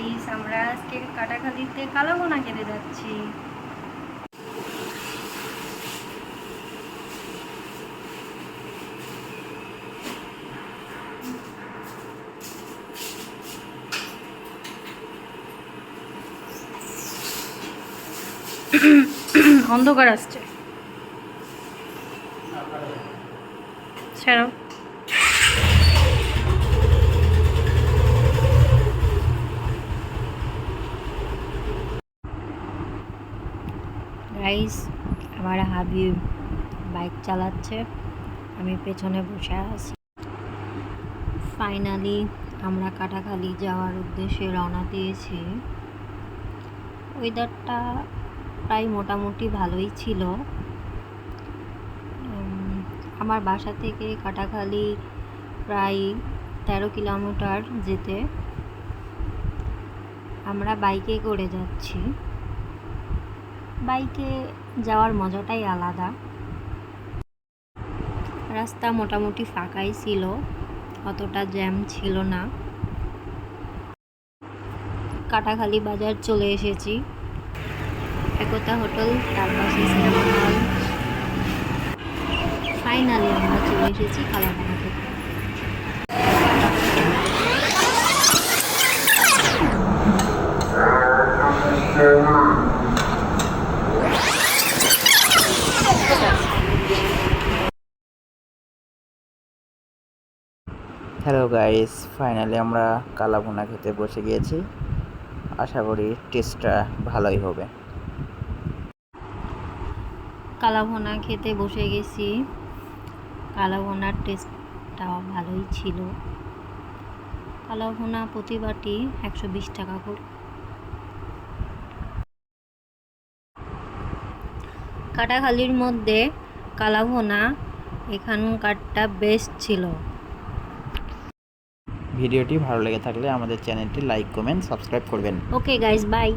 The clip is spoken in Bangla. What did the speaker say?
গাইস, আমরা আজকে কাটাখালীতে কালাভুনা খেতে যাচ্ছি। অন্ধকার আসছে, ছাড়াও। গাইস, আমার হাবিব বাইক চালাচ্ছে, আমি পেছনে বসে আছি। ফাইনালি আমরা কাটাখালী যাওয়ার উদ্দেশ্যে রওনা দিয়েছি। ওয়েদারটা প্রায় মোটামুটি ভালোই ছিল। আমার বাসা থেকে কাটাখালী প্রায় 13 কিলোমিটার যেতে আমরা বাইকে করে যাচ্ছি। বাইকে যাওয়ার মজাটাই আলাদা। রাস্তা মোটামুটি ফাঁকাই ছিল, অতটা জ্যাম ছিল না। কাটাখালী বাজার চলে এসেছি, একতা হোটেল, তার পাশে সিনেমা হল। ফাইনালি আমরা চলে এসেছি কালাভুনা খেতে। হ্যালো গাইস, ফাইনালি আমরা কালাভুনা খেতে বসে গিয়েছি। আশা করি টেস্টটা ভালোই হবে। কালাভুনা খেতে বসে গেছি। কালাভুনার টেস্টটাও ভালোই ছিল। কালাভুনা প্রতি বাটি 120 টাকা করে। কাটাখালীর মধ্যে কালাভুনা এখানকারটা বেস্ট ছিল। ভিডিওটি ভালো লেগে থাকলে আমাদের চ্যানেলটি লাইক, কমেন্ট, সাবস্ক্রাইব করবেন। Okay guys, by.